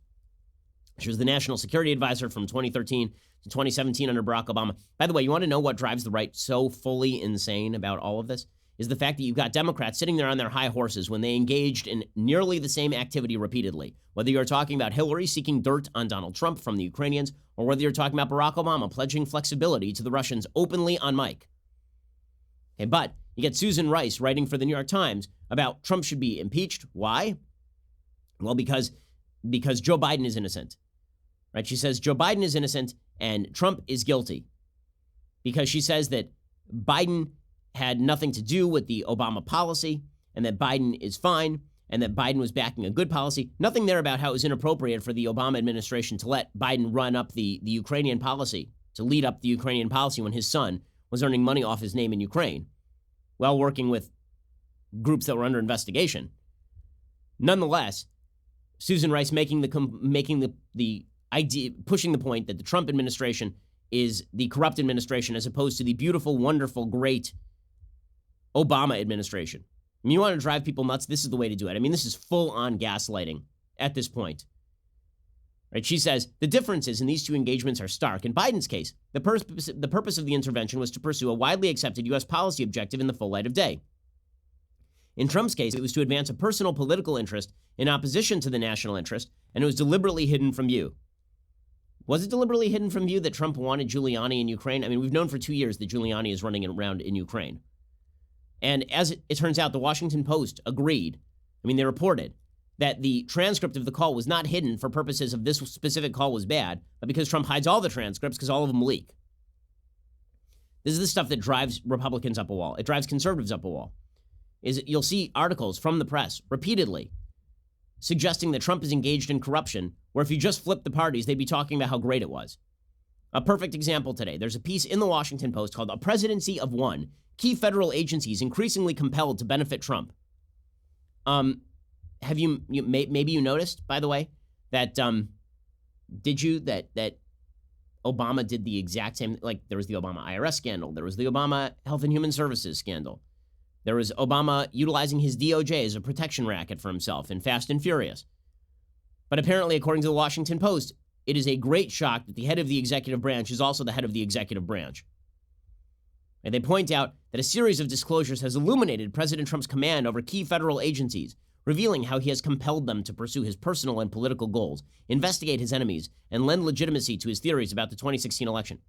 She was the national security advisor from 2013 to 2017 under Barack Obama. By the way, you want to know what drives the right so fully insane about all of this? Is the fact that you've got Democrats sitting there on their high horses when they engaged in nearly the same activity repeatedly. Whether you're talking about Hillary seeking dirt on Donald Trump from the Ukrainians, or whether you're talking about Barack Obama pledging flexibility to the Russians openly on mic. Okay, but you get Susan Rice writing for the New York Times about Trump should be impeached. Why? Well, because Joe Biden is innocent. Right? She says Joe Biden is innocent and Trump is guilty because she says that Biden had nothing to do with the Obama policy and that Biden is fine and that Biden was backing a good policy. Nothing there about how it was inappropriate for the Obama administration to let Biden run up the Ukrainian policy, to lead up the Ukrainian policy when his son was earning money off his name in Ukraine while working with groups that were under investigation. Nonetheless, Susan Rice making the idea, pushing the point that the Trump administration is the corrupt administration as opposed to the beautiful, wonderful, great Obama administration. I mean, you want to drive people nuts? This is the way to do it. I mean, this is full-on gaslighting at this point. Right? She says, the differences in these two engagements are stark. In Biden's case, the purpose of the intervention was to pursue a widely accepted U.S. policy objective in the full light of day. In Trump's case, it was to advance a personal political interest in opposition to the national interest, and it was deliberately hidden from view. Was it deliberately hidden from view that Trump wanted Giuliani in Ukraine? I mean, we've known for 2 years that Giuliani is running around in Ukraine. And as it turns out, the Washington Post agreed. I mean, they reported that the transcript of the call was not hidden for purposes of this specific call was bad, but because Trump hides all the transcripts because all of them leak. This is the stuff that drives Republicans up a wall. It drives conservatives up a wall. You'll see articles from the press repeatedly suggesting that Trump is engaged in corruption, where if you just flip the parties, they'd be talking about how great it was. A perfect example today. There's a piece in the Washington Post called A Presidency of One, Key Federal Agencies Increasingly Compelled to Benefit Trump. Have you maybe you noticed, by the way, that that Obama did the exact same, like there was the Obama IRS scandal, there was the Obama Health and Human Services scandal. There was Obama utilizing his DOJ as a protection racket for himself in Fast and Furious. But apparently, according to the Washington Post, it is a great shock that the head of the executive branch is also the head of the executive branch. And they point out that a series of disclosures has illuminated President Trump's command over key federal agencies, revealing how he has compelled them to pursue his personal and political goals, investigate his enemies, and lend legitimacy to his theories about the 2016 election.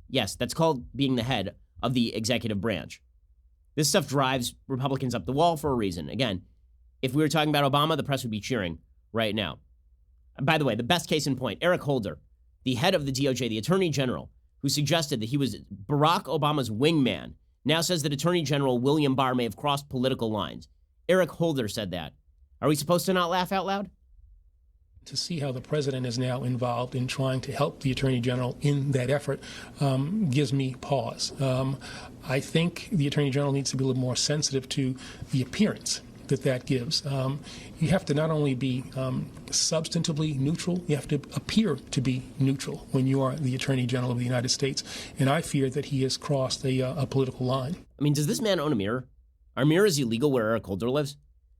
Yes, that's called being the head of the executive branch. This stuff drives Republicans up the wall for a reason. Again, if we were talking about Obama, the press would be cheering right now. By the way, the best case in point, Eric Holder, the head of the DOJ, the attorney general, who suggested that he was Barack Obama's wingman, now says that Attorney General William Barr may have crossed political lines. Eric Holder said that. Are we supposed to not laugh out loud? To see how the president is now involved in trying to help the attorney general in that effort gives me pause. I think the attorney general needs to be a little more sensitive to the appearance that gives. You have to not only be substantively neutral, you have to appear to be neutral when you are the attorney general of the United States. And I fear that he has crossed a political line. I mean, does this man own a mirror? Are mirrors illegal where Eric Holder lives?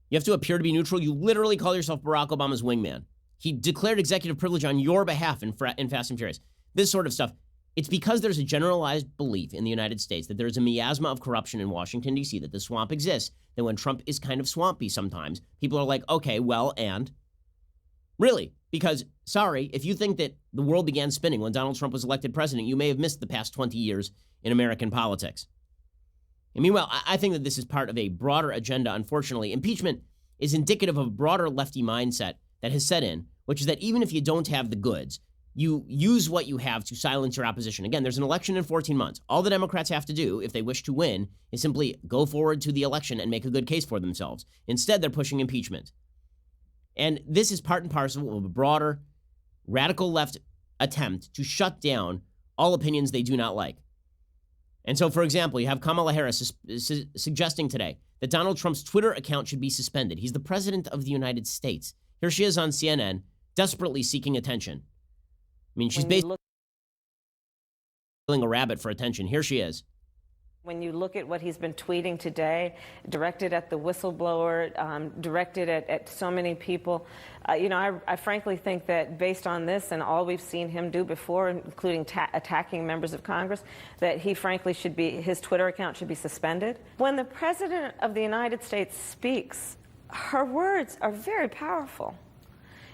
You have to appear to be neutral. You literally call yourself Barack Obama's wingman. He declared executive privilege on your behalf in Fast and Furious. This sort of stuff. It's because there's a generalized belief in the United States that there's a miasma of corruption in Washington, D.C., that the swamp exists, that when Trump is kind of swampy sometimes, people are like, okay, well, and? Really? Because, sorry, if you think that the world began spinning when Donald Trump was elected president, you may have missed the past 20 years in American politics. And meanwhile, I think that this is part of a broader agenda, unfortunately. Impeachment is indicative of a broader lefty mindset that has set in, which is that even if you don't have the goods, you use what you have to silence your opposition. Again, there's an election in 14 months. All the Democrats have to do, if they wish to win, is simply go forward to the election and make a good case for themselves. Instead, they're pushing impeachment. And this is part and parcel of a broader, radical left attempt to shut down all opinions they do not like. And so, for example, you have Kamala Harris suggesting today that Donald Trump's Twitter account should be suspended. He's the president of the United States. Here she is on CNN, desperately seeking attention. I mean, she's basically killing a rabbit for attention. Here she is. When you look at what he's been tweeting today, directed at the whistleblower, directed at so many people, I frankly think that based on this and all we've seen him do before, including attacking members of Congress, that he frankly his Twitter account should be suspended. When the President of the United States speaks, her words are very powerful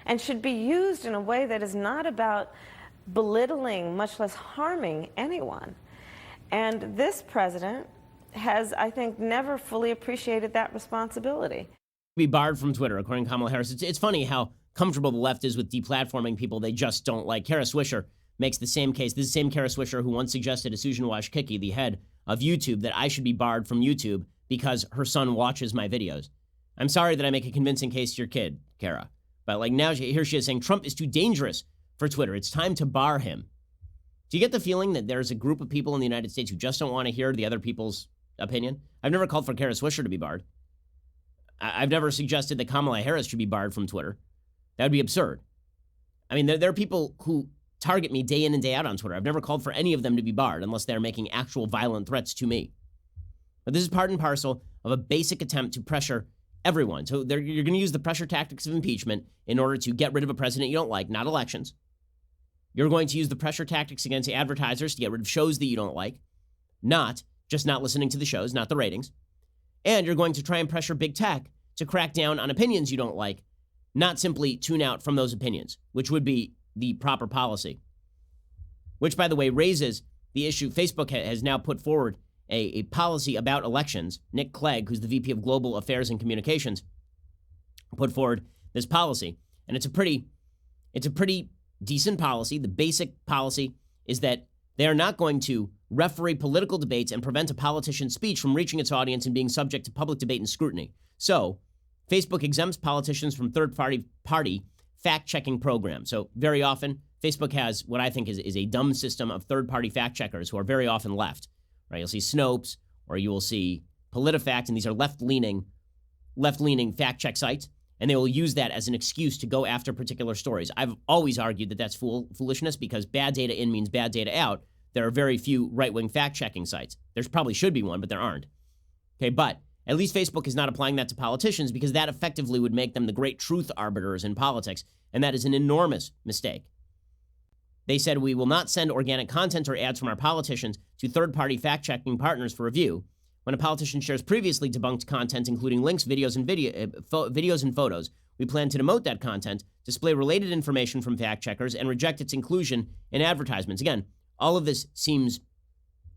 and should be used in a way that is not about belittling, much less harming anyone. And this president has, I think, never fully appreciated that responsibility. Be barred from Twitter, according to Kamala Harris. It's funny how comfortable the left is with deplatforming people they just don't like. Kara Swisher makes the same case. This is the same Kara Swisher who once suggested to Susan Washkicki, the head of YouTube, that I should be barred from YouTube because her son watches my videos. I'm sorry that I make a convincing case to your kid, Kara. But like now, here she is saying Trump is too dangerous for Twitter. It's time to bar him. Do you get the feeling that there's a group of people in the United States who just don't want to hear the other people's opinion? I've never called for Kara Swisher to be barred. I've never suggested that Kamala Harris should be barred from Twitter. That would be absurd. I mean, there are people who target me day in and day out on Twitter. I've never called for any of them to be barred unless they're making actual violent threats to me. But this is part and parcel of a basic attempt to pressure everyone. So you're going to use the pressure tactics of impeachment in order to get rid of a president you don't like, not elections. You're going to use the pressure tactics against advertisers to get rid of shows that you don't like, not just not listening to the shows, not the ratings. And you're going to try and pressure big tech to crack down on opinions you don't like, not simply tune out from those opinions, which would be the proper policy. Which, by the way, raises the issue. Facebook has now put forward a policy about elections. Nick Clegg, who's the VP of Global Affairs and Communications, put forward this policy. And it's a pretty decent policy. The basic policy is that they are not going to referee political debates and prevent a politician's speech from reaching its audience and being subject to public debate and scrutiny. So, Facebook exempts politicians from third-party fact-checking programs. So, very often, Facebook has what I think is a dumb system of third-party fact-checkers who are very often left. Right? You'll see Snopes, or you will see PolitiFact, and these are left-leaning fact-check sites. And they will use that as an excuse to go after particular stories. I've always argued that that's foolishness because bad data in means bad data out. There are very few right-wing fact-checking sites. There probably should be one, but there aren't. Okay, but at least Facebook is not applying that to politicians because that effectively would make them the great truth arbiters in politics, and that is an enormous mistake. They said we will not send organic content or ads from our politicians to third-party fact-checking partners for review. When a politician shares previously debunked content, including links, videos, and photos, we plan to demote that content, display related information from fact checkers, and reject its inclusion in advertisements. Again, all of this seems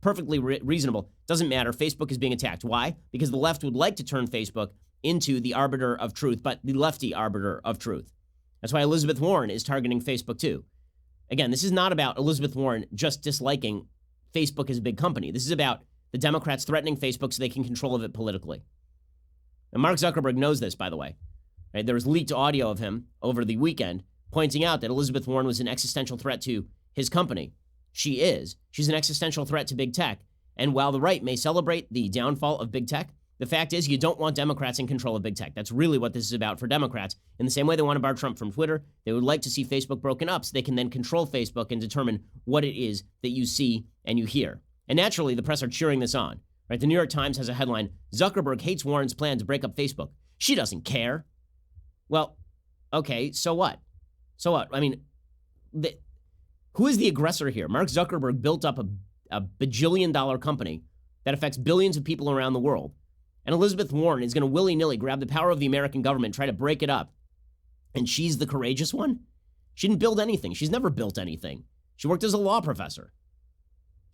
perfectly reasonable. Doesn't matter. Facebook is being attacked. Why? Because the left would like to turn Facebook into the arbiter of truth, but the lefty arbiter of truth. That's why Elizabeth Warren is targeting Facebook too. Again, this is not about Elizabeth Warren just disliking Facebook as a big company. This is about the Democrats threatening Facebook so they can control of it politically. And Mark Zuckerberg knows this, by the way. Right? There was leaked audio of him over the weekend pointing out that Elizabeth Warren was an existential threat to his company. She is. She's an existential threat to big tech. And while the right may celebrate the downfall of big tech, the fact is you don't want Democrats in control of big tech. That's really what this is about for Democrats. In the same way they want to bar Trump from Twitter, they would like to see Facebook broken up so they can then control Facebook and determine what it is that you see and you hear. And naturally, the press are cheering this on. Right? The New York Times has a headline, Zuckerberg hates Warren's plan to break up Facebook. She doesn't care. Well, okay, so what? So what? I mean, who is the aggressor here? Mark Zuckerberg built up a bajillion-dollar company that affects billions of people around the world. And Elizabeth Warren is going to willy-nilly grab the power of the American government, try to break it up. And she's the courageous one? She didn't build anything. She's never built anything. She worked as a law professor.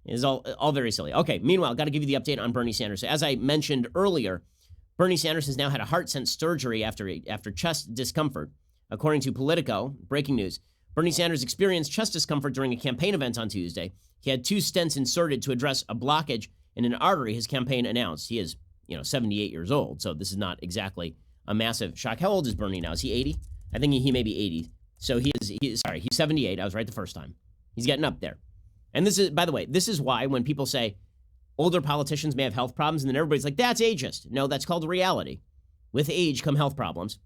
It's all very silly. Okay, meanwhile, got to give you the update on Bernie Sanders. As I mentioned earlier, Bernie Sanders has now had a heart stent surgery after chest discomfort. According to Politico, breaking news, Bernie Sanders experienced chest discomfort during a campaign event on Tuesday. He had 2 stents inserted to address a blockage in an artery, his campaign announced. He is, 78 years old, so this is not exactly a massive shock. How old is Bernie now? Is he 80? I think he may be 80. So he's 78. I was right the first time. He's getting up there. And this is, by the way, this is why when people say older politicians may have health problems, and then everybody's like, that's ageist. No, that's called reality. With age come health problems.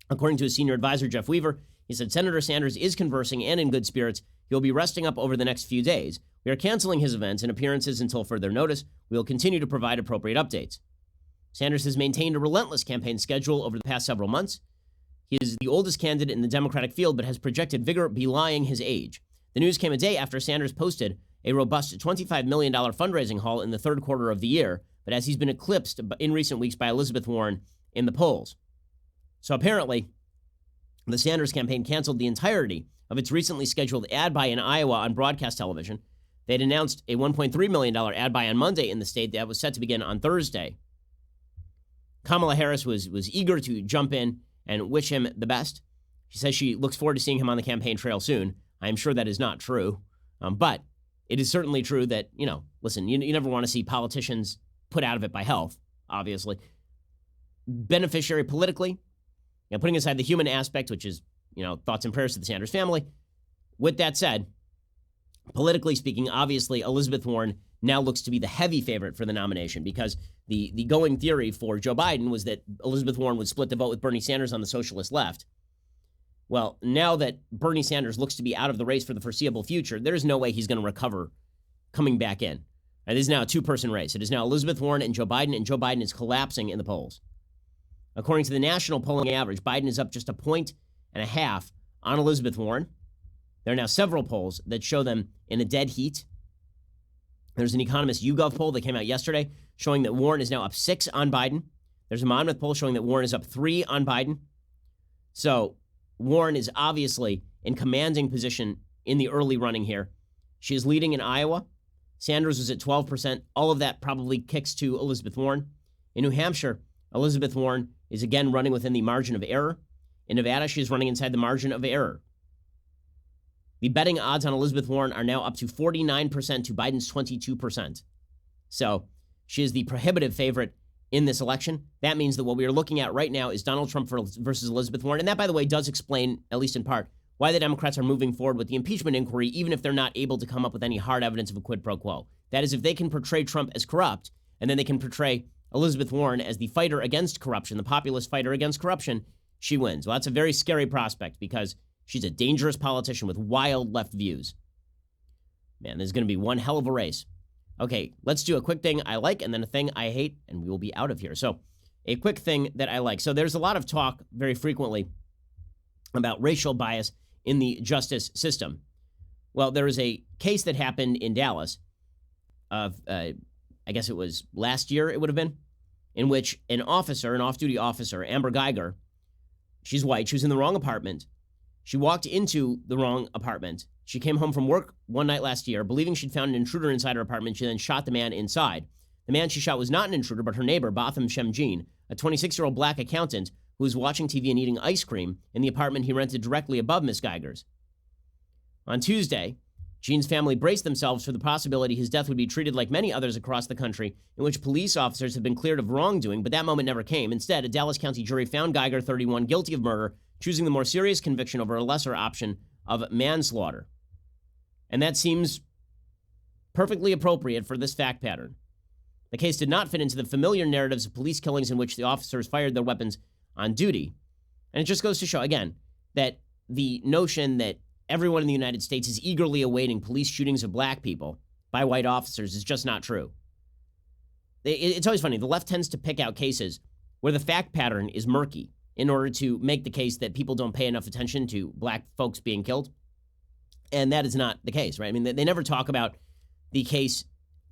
According to his senior advisor, Jeff Weaver, he said Senator Sanders is conversing and in good spirits. He'll be resting up over the next few days. We are canceling his events and appearances until further notice. We will continue to provide appropriate updates. Sanders has maintained a relentless campaign schedule over the past several months. He is the oldest candidate in the Democratic field, but has projected vigor belying his age. The news came a day after Sanders posted a robust $25 million fundraising haul in the third quarter of the year, but as he's been eclipsed in recent weeks by Elizabeth Warren in the polls. So apparently, the Sanders campaign canceled the entirety of its recently scheduled ad buy in Iowa on broadcast television. They'd announced a $1.3 million ad buy on Monday in the state that was set to begin on Thursday. Kamala Harris was eager to jump in and wish him the best. She says she looks forward to seeing him on the campaign trail soon. I'm sure that is not true, but it is certainly true that, listen, you never want to see politicians put out of it by health, obviously. Beneficiary politically, putting aside the human aspect, which is, thoughts and prayers to the Sanders family. With that said, politically speaking, obviously, Elizabeth Warren now looks to be the heavy favorite for the nomination because the going theory for Joe Biden was that Elizabeth Warren would split the vote with Bernie Sanders on the socialist left. Well, now that Bernie Sanders looks to be out of the race for the foreseeable future, there's no way he's going to recover coming back in. It is now a 2-person race. It is now Elizabeth Warren and Joe Biden is collapsing in the polls. According to the national polling average, Biden is up just 1.5 points on Elizabeth Warren. There are now several polls that show them in a dead heat. There's an Economist YouGov poll that came out yesterday showing that Warren is now up 6 on Biden. There's a Monmouth poll showing that Warren is up 3 on Biden. So Warren is obviously in commanding position in the early running here. She is leading in Iowa. Sanders was at 12%. All of that probably kicks to Elizabeth Warren. In New Hampshire, Elizabeth Warren is again running within the margin of error. In Nevada, she is running inside the margin of error. The betting odds on Elizabeth Warren are now up to 49% to Biden's 22%. So she is the prohibitive favorite in this election. That means that what we are looking at right now is Donald Trump versus Elizabeth Warren. And that, by the way, does explain, at least in part, why the Democrats are moving forward with the impeachment inquiry, even if they're not able to come up with any hard evidence of a quid pro quo. That is, if they can portray Trump as corrupt, and then they can portray Elizabeth Warren as the fighter against corruption, the populist fighter against corruption, she wins. Well, that's a very scary prospect because she's a dangerous politician with wild left views. Man, there's going to be one hell of a race. Okay, let's do a quick thing I like and then a thing I hate, and we will be out of here. So a quick thing that I like. So there's a lot of talk very frequently about racial bias in the justice system. Well, there was a case that happened in Dallas of, I guess it was last year it would have been, in which an officer, an off-duty officer, Amber Geiger, she's white, she was in the wrong apartment. She walked into the wrong apartment. She came home from work one night last year, believing she'd found an intruder inside her apartment. She then shot the man inside. The man she shot was not an intruder, but her neighbor, Botham Shemjean, a 26-year-old black accountant who was watching TV and eating ice cream in the apartment he rented directly above Miss Geiger's. On Tuesday, Gene's family braced themselves for the possibility his death would be treated like many others across the country in which police officers have been cleared of wrongdoing, but that moment never came. Instead, a Dallas County jury found Geiger, 31, guilty of murder, choosing the more serious conviction over a lesser option of manslaughter. And that seems perfectly appropriate for this fact pattern. The case did not fit into the familiar narratives of police killings in which the officers fired their weapons on duty. And it just goes to show, again, that the notion that everyone in the United States is eagerly awaiting police shootings of black people by white officers is just not true. It's always funny. The left tends to pick out cases where the fact pattern is murky in order to make the case that people don't pay enough attention to black folks being killed. And that is not the case, right? I mean, they never talk about the case,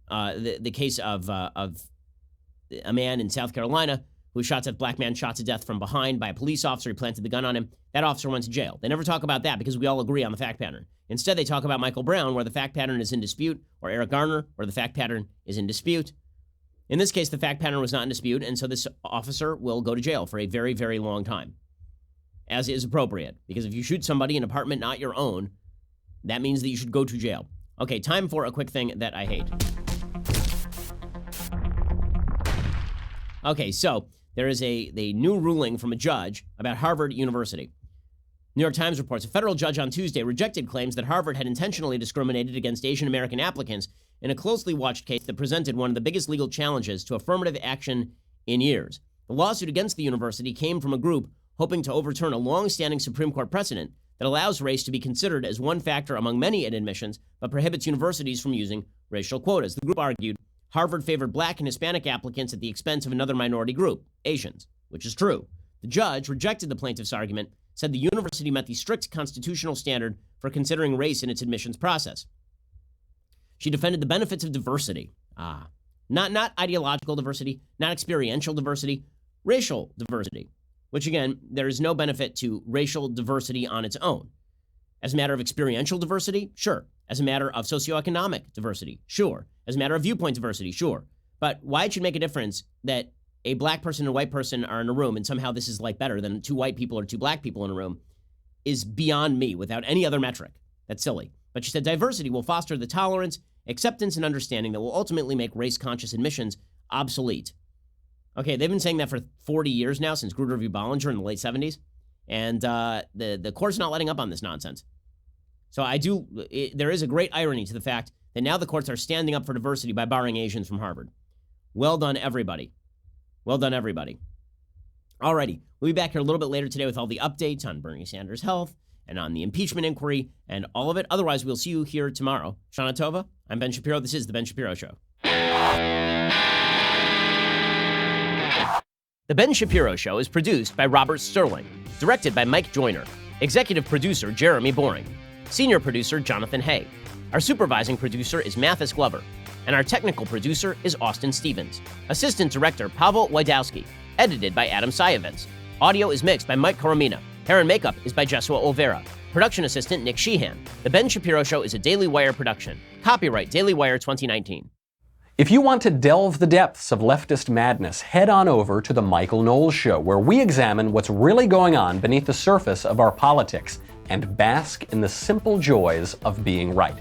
the case of a man in South Carolina who shot a black man shot to death from behind by a police officer. He planted the gun on him. That officer went to jail. They never talk about that because we all agree on the fact pattern. Instead, they talk about Michael Brown, where the fact pattern is in dispute, or Eric Garner, where the fact pattern is in dispute. In this case, the fact pattern was not in dispute, and so this officer will go to jail for a very, very long time, as is appropriate. Because if you shoot somebody in an apartment not your own, that means that you should go to jail. Okay, time for a quick thing that I hate. Okay, so there is a new ruling from a judge about Harvard University. New York Times reports a federal judge on Tuesday rejected claims that Harvard had intentionally discriminated against Asian American applicants in a closely watched case that presented one of the biggest legal challenges to affirmative action in years. The lawsuit against the university came from a group hoping to overturn a long-standing Supreme Court precedent that allows race to be considered as one factor among many in admissions, but prohibits universities from using racial quotas. The group argued Harvard favored black and Hispanic applicants at the expense of another minority group, Asians, which is true. The judge rejected the plaintiff's argument, said the university met the strict constitutional standard for considering race in its admissions process. She defended the benefits of diversity. Not ideological diversity, not experiential diversity, racial diversity, which again, there is no benefit to racial diversity on its own. As a matter of experiential diversity, sure. As a matter of socioeconomic diversity, sure. As a matter of viewpoint diversity, sure. But why it should make a difference that a black person and a white person are in a room and somehow this is like better than two white people or two black people in a room is beyond me without any other metric. That's silly. But she said diversity will foster the tolerance, acceptance, and understanding that will ultimately make race-conscious admissions obsolete. Okay, they've been saying that for 40 years now, since Grutter v. Bollinger in the late 70s. And the court's not letting up on this nonsense. So there is a great irony to the fact that now the courts are standing up for diversity by barring Asians from Harvard. Well done, everybody. Well done, everybody. Alrighty, we'll be back here a little bit later today with all the updates on Bernie Sanders' health and on the impeachment inquiry and all of it. Otherwise, we'll see you here tomorrow. Shana Tova, I'm Ben Shapiro. This is The Ben Shapiro Show. The Ben Shapiro Show is produced by Robert Sterling, directed by Mike Joyner, executive producer Jeremy Boring, senior producer Jonathan Hay. Our supervising producer is Mathis Glover, and our technical producer is Austin Stevens. Assistant director Pavel Wydowski, edited by Adam Sayevitz. Audio is mixed by Mike Coromina. Hair and makeup is by Jesua Olvera. Production assistant Nick Sheehan. The Ben Shapiro Show is a Daily Wire production. Copyright Daily Wire 2019. If you want to delve the depths of leftist madness, head on over to The Michael Knowles Show, where we examine what's really going on beneath the surface of our politics and bask in the simple joys of being right.